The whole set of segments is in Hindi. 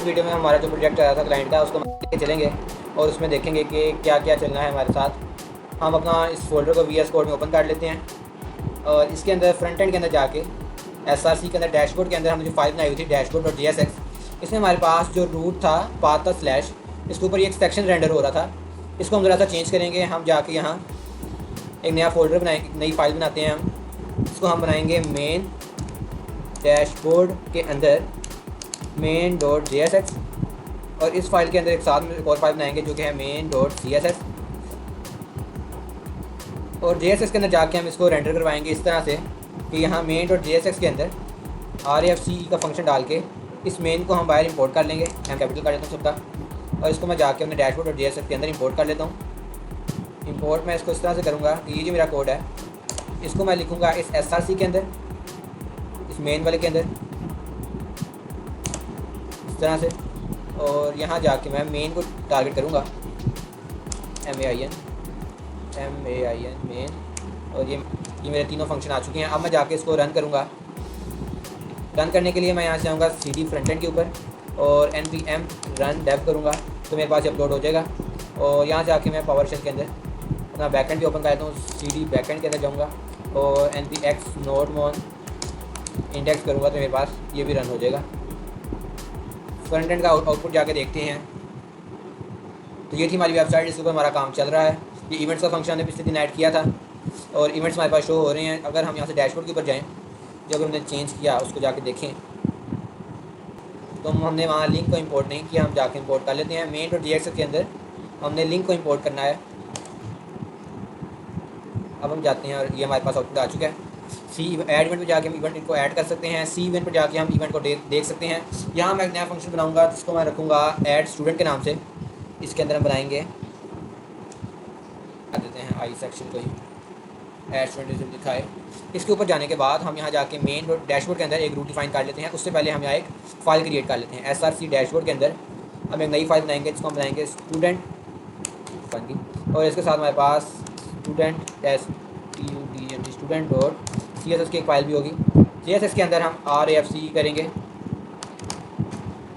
वीडियो में हमारा जो प्रोजेक्ट चल रहा था क्लाइंट का उसको लेके चलेंगे और उसमें देखेंगे कि क्या क्या चलना है हमारे साथ। हम अपना इस फोल्डर को VS कोड में ओपन कर लेते हैं और इसके अंदर फ्रंट एंड के अंदर जाके SRC के अंदर डैशबोर्ड के अंदर हमने जो फाइल बनाई हुई थी dashboard.jsx, इसमें हमारे पास जो रूट था पाथ था स्लैश, इसके ऊपर ये एक सेक्शन रेंडर हो रहा था। इसको हम ज़रा सा चेंज करेंगे। हम जाके यहाँ एक नया फोल्डर बनाएंगे, नई फाइल बनाते हैं हम। इसको हम बनाएंगे मेन डैशबोर्ड के अंदर main.jsx और इस फाइल के अंदर एक साथ में एक और फाइल बनाएंगे जो कि है main.css और JSX के अंदर जाके हम इसको रेंडर करवाएंगे इस तरह से कि यहाँ main.jsx के अंदर RFCE का फंक्शन डाल के इस मेन को हम बाहर इंपोर्ट कर लेंगे। हम कैपिटल कर लेता हूँ सबका और इसको मैं जाके अपने dashboard.jsx के अंदर इंपोर्ट कर लेता हूँ। इंपोर्ट मैं इसको इस तरह से करूँगा कि ये जो मेरा कोड है इसको मैं लिखूँगा इस SRC के अंदर, इस मेन वाले के अंदर इस तरह से, और यहाँ जाके मैं मेन को टारगेट करूँगा main मेन, और ये मेरे तीनों फंक्शन आ चुके हैं। अब मैं जाके इसको रन करूँगा। रन करने के लिए मैं यहाँ से आऊँगा CD फ्रंट एंड के ऊपर और npm run dev करूँगा तो मेरे पास अपलोड हो जाएगा। और यहाँ जाके मैं PowerShell के अंदर अपना बैकएंड भी ओपन कर देता हूँ। CD बैकएंड के अंदर जाऊँगा और npx nodemon इंडेक्स करूँगा तो मेरे पास ये भी रन हो जाएगा। फ्रंट एंड का आउटपुट जाके देखते हैं। तो ये थी हमारी वेबसाइट जिसके ऊपर हमारा काम चल रहा है। ये इवेंट्स का फंक्शन हमने पिछले दिन ऐड किया था और इवेंट्स हमारे पास शो हो रहे हैं। अगर हम यहाँ से डैशबोर्ड के ऊपर जाएँ, जो अगर हमने चेंज किया उसको जाके देखें तो हमने वहाँ लिंक को इंपोर्ट नहीं किया, हम जाके इंपोर्ट कर लेते हैं। main.jsx के अंदर हमने लिंक को इंपोर्ट करना है। अब हम जाते हैं और ये हमारे पास आउटपुट आ चुका है। ऐड इवेंट पर जाके हम इवेंट को ऐड कर सकते हैं। इवेंट पर जाके हम इवेंट को देख सकते हैं। यहाँ मैं एक नया फंक्शन बनाऊँगा जिसको मैं रखूँगा ऐड स्टूडेंट के नाम से। इसके अंदर हम बनाएंगे देते हैं आई सेक्शन को ही ऐड स्टूडेंट लिखा है। इसके ऊपर जाने के बाद हम यहाँ जाके मेन डैशबोर्ड के अंदर एक रूट डिफाइन कर लेते हैं। उससे पहले हम यहाँ एक फ़ाइल क्रिएट कर लेते हैं। SRC डैशबोर्ड के अंदर हम एक नई फाइल बनाएंगे जिसको हम बनाएंगे स्टूडेंट और इसके साथ हमारे पास student.css की एक फ़ाइल भी होगी। JSX के अंदर हम RFCE करेंगे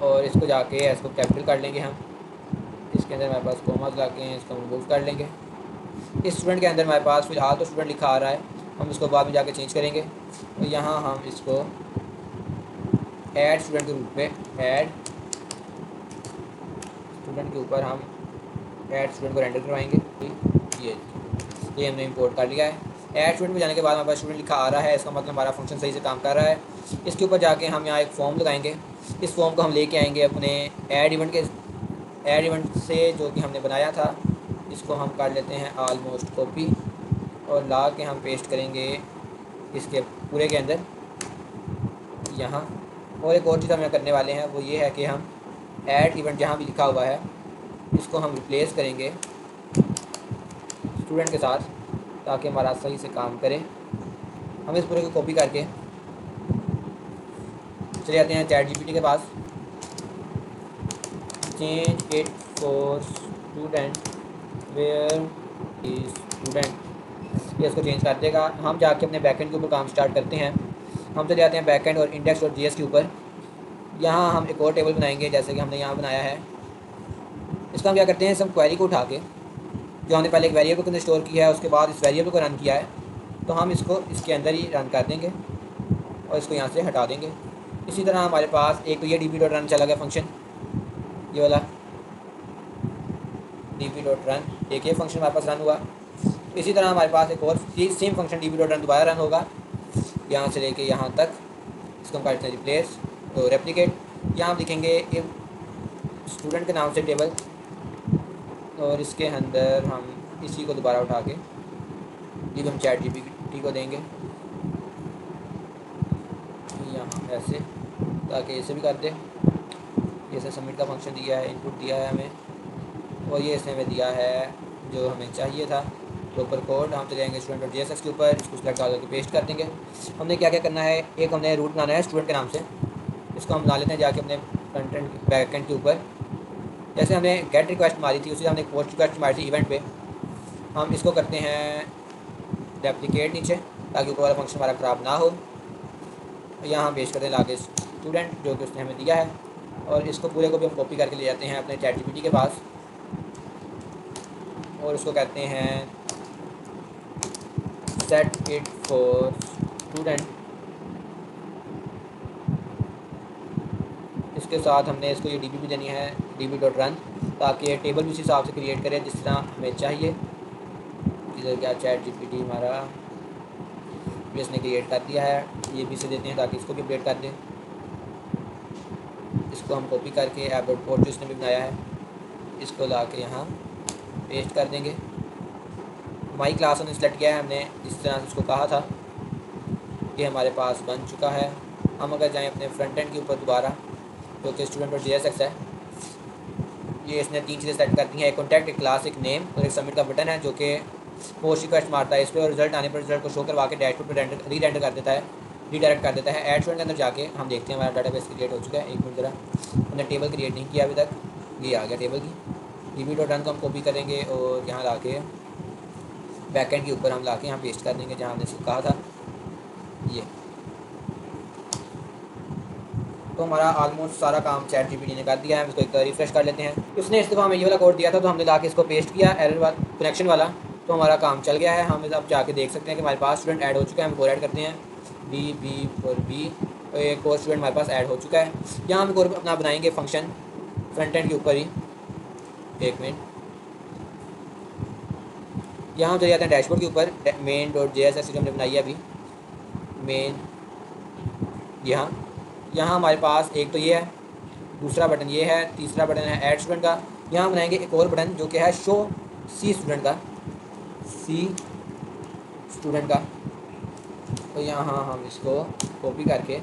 और इसको जाके इसको कैपिटल कर लेंगे हम। इसके अंदर हमारे पास कॉमास लगे हैं, इसको हम रिमूव कर लेंगे। इस स्टूडेंट के अंदर हमारे पास फिलहाल तो स्टूडेंट लिखा आ रहा है, हम इसको बाद में जाके चेंज करेंगे। तो यहाँ हम इसको ऐड स्टूडेंट के रूप में ऐड स्टूडेंट के ऊपर हम ऐड स्टूडेंट को रेंडर करवाएंगे। ये हमने इंपोर्ट कर लिया है। ऐड स्टूडेंट में जाने के बाद हमारे पास स्टूडेंट लिखा आ रहा है, इसका मतलब हमारा फंक्शन सही से काम कर रहा है। इसके ऊपर जाके हम यहाँ एक फॉर्म लगाएंगे। इस फॉर्म को हम लेके आएंगे अपने ऐड इवेंट से जो कि हमने बनाया था। इसको हम कर लेते हैं ऑलमोस्ट कॉपी और ला के हम पेस्ट करेंगे इसके पूरे के अंदर यहाँ। और एक और चीज़ हम करने वाले हैं वो ये है कि हम ऐड इवेंट जहाँ भी लिखा हुआ है इसको हम रिप्लेस करेंगे स्टूडेंट के साथ ताकि हमारा सही से काम करे। हम इस पूरे को कॉपी करके चले जाते हैं ChatGPT के पास। Change it for student where is student, ये इसको चेंज कर देगा। हम जाके अपने बैकएंड के ऊपर काम स्टार्ट करते हैं। हम चले जाते हैं बैकएंड और index.js के ऊपर। यहाँ हम एक और टेबल बनाएंगे जैसे कि हमने यहाँ बनाया है। इसका हम क्या करते हैं, सब क्वेरी को उठा के जो हमने पहले एक वेरिएबल के अंदर स्टोर किया है उसके बाद इस वेरिएबल को रन किया है तो हम इसको इसके अंदर ही रन कर देंगे और इसको यहाँ से हटा देंगे। इसी तरह हमारे पास एक तो ये db.run चला गया फंक्शन, ये वाला db.run, एक ये फंक्शन हमारे पास रन हुआ। इसी तरह हमारे पास एक और सेम फंक्शन db.run दोबारा रन होगा यहाँ से लेके यहाँ तक। इसको हम करते हैं रिप्लेस तो रेप्लिकेट। यहाँ हम लिखेंगे एक स्टूडेंट के नाम से टेबल और इसके अंदर हम इसी को दोबारा उठा के ये हम ChatGPT को देंगे यहाँ ऐसे ताकि इसे भी कर दे। जैसे सबमिट का फंक्शन दिया है, इनपुट दिया है हमें और ये इसने हमें दिया है जो हमें चाहिए था प्रॉपर कोड। हम चले जाएंगे student.jsx के ऊपर, इसको सेलेक्ट करके पेस्ट कर देंगे। हमने क्या क्या करना है, एक हमने रूट बनाना है स्टूडेंट के नाम से, इसको हम बना लेते हैं जाके अपने फ्रंट बैकएंड के ऊपर। जैसे हमने गेट रिक्वेस्ट मारी थी उसी हमने पोस्ट रिक्वेस्ट मारी थी इवेंट पे। हम इसको करते हैं रेप्लिकेट नीचे ताकि ऊपर वाला फंक्शन हमारा ख़राब ना हो। यहाँ हम पेश करते हैं लाके स्टूडेंट जो कि उसने हमें दिया है। और इसको पूरे को भी हम कॉपी करके ले जाते हैं अपने चैट जीपीटी के पास और उसको कहते हैं सेट इट फॉर स्टूडेंट। इसके साथ हमने इसको ये डीबी भी देनी है, db.run, ताकि ये टेबल भी उस हिसाब से क्रिएट करे जिस तरह हमें चाहिए। इधर क्या चैट जीपीटी हमारा भी इसने क्रिएट कर दिया है, ये भी से देते हैं ताकि इसको भी अपडेट कर दें। इसको हम कॉपी करके ऐप.पोर्ट जो इसने भी बनाया है इसको ला के यहाँ पेस्ट कर देंगे। माई क्लास हमने सेलेक्ट किया है, हमने इस तरह से उसको कहा था, ये हमारे पास बन चुका है। हम अगर जाएँ अपने फ्रंट एंड के ऊपर दोबारा, जो कि स्टूडेंट और JSX है, ये इसने 3 चीज़ें सेलेक्ट कर दी हैं, एक कॉन्टैक्ट, एक क्लास, एक नेम और एक सबमिट का बटन है, जो कि पोस्ट रिक्वेस्ट मारता है इस पर और रिजल्ट आने पर रिजल्ट को शो करवा के डैशबोर्ड पर रीरेंडर कर देता है, रीडायरेक्ट कर देता है। ऐड स्टूडेंट के अंदर जाके हम देखते हैं हमारा डाटाबेस क्रिएट हो चुका है। एक मिनट ज़रा, हमने टेबल क्रिएट नहीं किया अभी तक, ये आ गया टेबल की। db.run को हम कॉपी करेंगे और यहाँ ला के बैकएंड के ऊपर हम ला के यहाँ पेस्ट कर देंगे जहाँ हमने इसको कहा था। ये तो हमारा ऑलमोस्ट सारा काम चैट जीपीटी ने कर दिया है। इसको एक रिफ्रेश कर लेते हैं। उसने इस दफ़ा हमें ये वाला कोड दिया था तो हमने ला के इसको पेस्ट किया एरर वाला कनेक्शन वाला, तो हमारा काम चल गया है। हम अब जाके देख सकते हैं कि हमारे पास स्टूडेंट ऐड हो चुका है। हम कोड ऐड करते हैं DB तो एक और स्टूडेंट हमारे पास ऐड हो चुका है। यहाँ हम कोड अपना बनाएंगे फंक्शन फ्रंट एंड के ऊपर ही। एक मिनट, यहाँ हम चले जाते हैं डैशबोर्ड के ऊपर, main.js जो हमने बनाई है अभी, मेन यहाँ हमारे पास एक तो ये है, दूसरा बटन ये है, तीसरा बटन है ऐड स्टूडेंट का। यहाँ बनाएंगे एक और बटन जो कि है शो सी स्टूडेंट का, तो यहाँ हम इसको कॉपी करके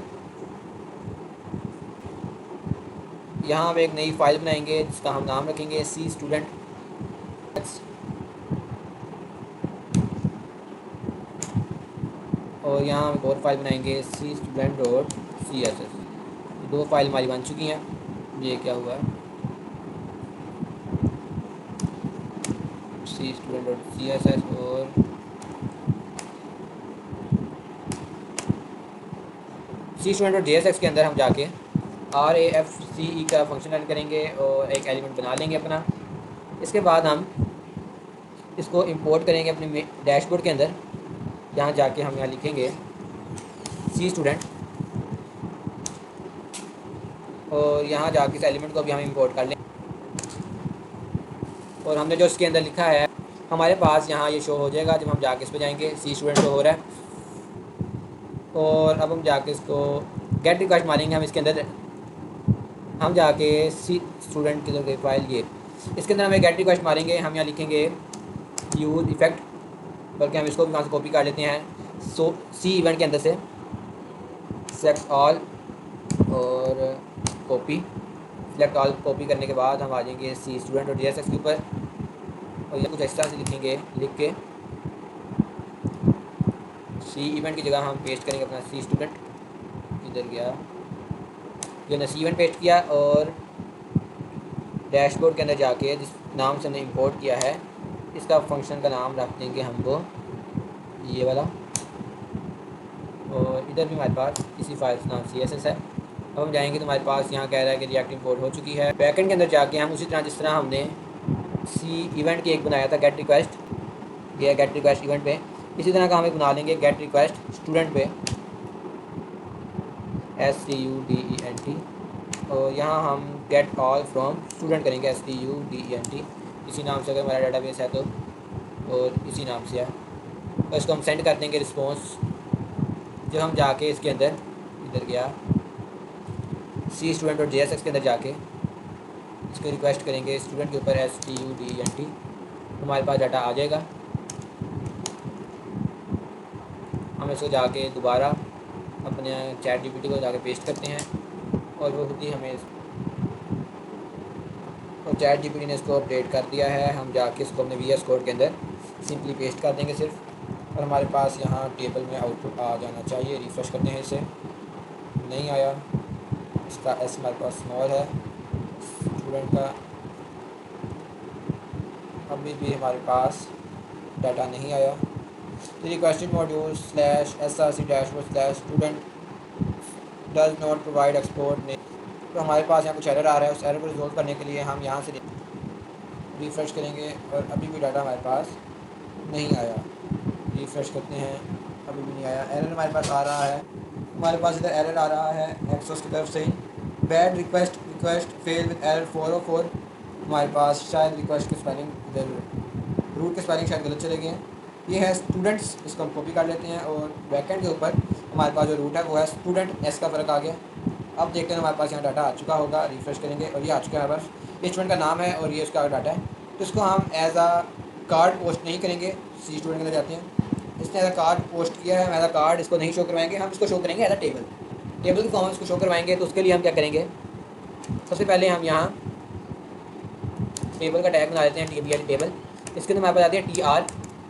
यहाँ हम एक नई फाइल बनाएंगे जिसका हम नाम रखेंगे सी स्टूडेंट। और यहाँ हम एक और फाइल बनाएंगे cstudent.css। 2 फाइल हमारी बन चुकी हैं। ये क्या हुआ है, cstudent.css और cstudent.jsx के अंदर हम जाके RAFCE का फंक्शन रन करेंगे और एक एलिमेंट बना लेंगे अपना। इसके बाद हम इसको इंपोर्ट करेंगे अपने डैशबोर्ड के अंदर। यहाँ जाके हम यहाँ लिखेंगे सी स्टूडेंट और यहाँ जाके इस एलिमेंट को भी हम इंपोर्ट कर लें। और हमने जो इसके अंदर लिखा है हमारे पास यहाँ ये शो हो जाएगा जब हम जाके इस पर जाएंगे। सी स्टूडेंट शो हो रहा है और अब हम जाके इसको गेट रिक्वेस्ट मारेंगे। हम इसके अंदर हम जाके सी स्टूडेंट की फाइल ये इसके अंदर हमें गेट रिक्वेस्ट मारेंगे। हम यहाँ लिखेंगे यूज इफेक्ट, बल्कि हम इसको भी वहाँ से कॉपी कर लेते हैं। सो सी इवेंट के अंदर से सेलेक्ट ऑल और कॉपी, सेलेक्ट ऑल कॉपी करने के बाद हम आ जाएंगे सी स्टूडेंट और JSX के ऊपर और ये कुछ इस तरह से लिखेंगे। लिख के सी इवेंट की जगह हम पेस्ट करेंगे अपना सी स्टूडेंट। इधर गया, जो हमने सी इवेंट पेस्ट किया और डैशबोर्ड के अंदर जाके जिस नाम से हमने इंपोर्ट किया है इसका फंक्शन का नाम रख देंगे हमको ये वाला। और इधर भी हमारे पास इसी फाइल का नाम CSS है। अब हम जाएंगे तो हमारे पास यहाँ कह रहा है कि रिएक्ट इंपोर्ट हो चुकी है। बैकएंड के अंदर जाके हम उसी तरह जिस तरह हमने सी इवेंट की एक बनाया था गेट रिक्वेस्ट, ये गेट रिक्वेस्ट इवेंट पे, इसी तरह का हम एक बना लेंगे गेट रिक्वेस्ट स्टूडेंट पे STUDENT और यहाँ हम गेट ऑल फ्रॉम स्टूडेंट करेंगे STUDENT। इसी नाम से अगर हमारा डाटाबेस है तो और इसी नाम से है तो इसको हम सेंड कर देंगे रिस्पॉन्स। जब हम जाके इसके अंदर इधर गया सी स्टूडेंट और JSX के अंदर जाके इसको रिक्वेस्ट करेंगे स्टूडेंट के ऊपर STUDENT, हमारे पास डाटा आ जाएगा। हम इसको जाके दोबारा अपने चैट जीपीटी को जाके पेस्ट करते हैं और वो खुद ही हमें और चैट जीपीटी ने इसको अपडेट कर दिया है। हम जाके इसको अपने VS कोड के अंदर सिंपली पेस्ट कर देंगे सिर्फ, और हमारे पास यहाँ टेबल में आउटपुट आ जाना चाहिए। रिफ्रेश करते हैं इसे, नहीं आया। इसका एस हमारे पास स्मॉल है स्टूडेंट का, अभी भी हमारे पास डाटा नहीं आया। तो requested module /src dashboard /student does not provide export name तो हमारे पास यहाँ कुछ एरर आ रहा है। उस एरर को रिजोल्व करने के लिए हम यहाँ से रिफ़्रेश करेंगे और अभी भी डाटा हमारे पास नहीं आया। रिफ़्रेश करते हैं, अभी भी नहीं आया। एरर हमारे पास आ रहा है, हमारे पास इधर एरर आ रहा है एक्सोस की तरफ से bad request fail with error 404। हमारे पास शायद रिक्वेस्ट की स्पेलिंग इधर रूट के स्पेलिंग शायद गलत चले गए हैं। ये है स्टूडेंट्स, इसको हम कॉपी कर लेते हैं और बैकएंड के ऊपर हमारे पास जो रूट है वो है स्टूडेंट, एस का फ़र्क आ गया। अब देखते हैं हमारे पास यहाँ डाटा आ चुका होगा। रिफ़्रेश करेंगे और ये आ चुका है हमारे पास। ये स्टूडेंट का नाम है और ये उसका डाटा है। तो इसको हम एज आ कार्ड पोस्ट नहीं करेंगे। सी स्टूडेंट के अंदर जाते हैं, इसने एज आ कार्ड पोस्ट किया है, एज आ कार्ड इसको नहीं शो करवाएंगे, हम इसको शो करेंगे एज आ टेबल। टेबल की फॉर्म इसको शो करवाएंगे। तो उसके लिए हम क्या करेंगे, सबसे पहले हम यहाँ टेबल का टैग बना लेते हैं, TBL टेबल। इसके अंदर हमारे पास आती है TR।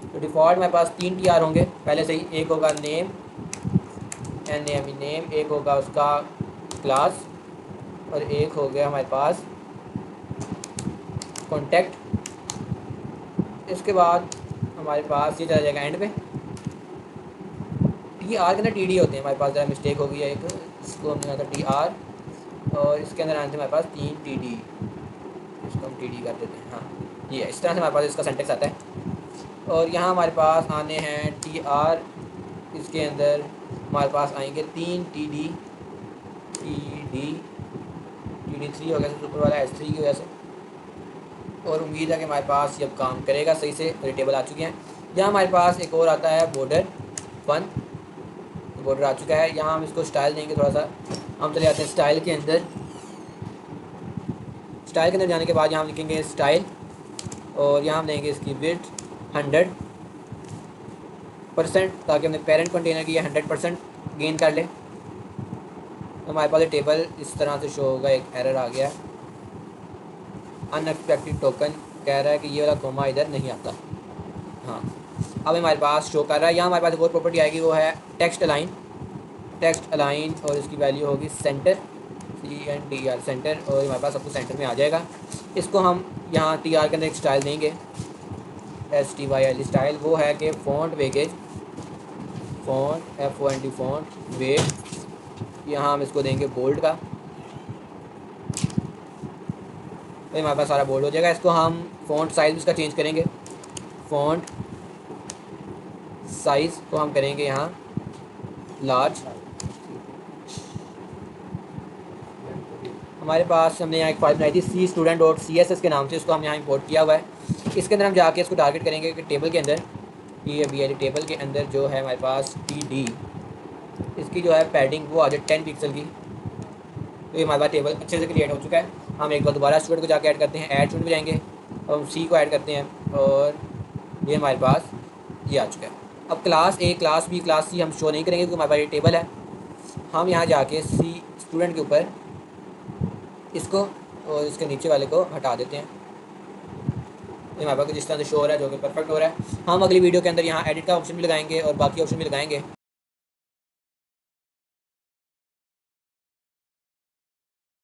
तो डिफ़ॉल्ट हमारे पास 3 TR होंगे पहले से ही। एक होगा नेम, NAME नेम, एक होगा उसका क्लास और एक हो गया हमारे पास कॉन्टैक्ट। इसके बाद हमारे पास ये चला जाएगा एंड पे। TR के अंदर TD होते हैं हमारे पास, ज़रा मिस्टेक हो गई है एक, इसको हमने कहा था TR और इसके अंदर आने थे हमारे पास 3 TD, इसको हम TD कर देते हैं। हाँ, ये इस तरह से हमारे पास इसका सेंटेक्स आता है। और यहाँ हमारे पास आने हैं TR, इसके अंदर हमारे पास आएंगे 3 TD, TD3 हो गया सबसे ऊपर वाला S3 की वजह से। और उम्मीद है कि हमारे पास ये अब काम करेगा सही से। और ये टेबल आ चुके हैं। यहाँ हमारे पास एक और आता है बॉर्डर 1, बॉर्डर आ चुका है। यहाँ हम इसको स्टाइल देंगे थोड़ा सा। हम चले जाते हैं स्टाइल के अंदर। स्टाइल के अंदर जाने के बाद यहाँ हम लिखेंगे स्टाइल और यहाँ हम देंगे इसकी विड्थ 100%, ताकि हमने पेरेंट कंटेनर की 100% गेन कर ले। तो हमारे पास ये टेबल इस तरह से शो होगा। एक एरर आ गया, अनएक्सपेक्टेड टोकन कह रहा है कि ये वाला कोमा इधर नहीं आता। हाँ, अब हमारे पास शो कर रहा है। यहाँ हमारे पास एक और प्रॉपर्टी आएगी, वो है टेक्स्ट अलाइन। टेक्स्ट अलाइन और इसकी वैल्यू होगी सेंटर, CNTR सेंटर, और हमारे पास सब कुछ सेंटर में आ जाएगा। इसको हम यहाँ TR के अंदर एक स्टाइल देंगे, STYL स्टाइल। वो है कि font weights, font FONT font weight, यहाँ हम इसको देंगे बोल्ड का। तो हमारे पास सारा बोल्ड हो जाएगा। इसको हम फ़ॉन्ट साइज़ इसका चेंज करेंगे। फ़ॉन्ट साइज़ को हम करेंगे यहाँ लार्ज। हमारे पास हमने यहाँ एक फाइल बनाई थी cstudent.css के नाम से, इसको हम यहाँ इंपोर्ट किया हुआ है। इसके अंदर हम जाके इसको टारगेट करेंगे कि टेबल के अंदर, ये अभी है टेबल के अंदर जो है हमारे पास TD, इसकी जो है पैडिंग वो आ जाए 10 पिक्सल की। तो ये हमारे पास टेबल अच्छे से क्रिएट हो चुका है। हम एक बार दोबारा स्टूडेंट को जाके ऐड करते हैं, ऐड स्टूडेंट पे जाएंगे और हम C को ऐड करते हैं और ये हमारे पास ये आ चुका है। अब class A, class B, class C हम शो नहीं करेंगे क्योंकि हमारे पास ये टेबल है। हम यहाँ जाके C स्टूडेंट के ऊपर इसको और इसके नीचे वाले को हटा देते हैं। ये हमारे पास जिस तरह से शो हो रहा है, जो कि परफेक्ट हो रहा है। हम अगली वीडियो के अंदर यहाँ एडिट का ऑप्शन भी लगाएंगे और बाकी ऑप्शन भी लगाएंगे।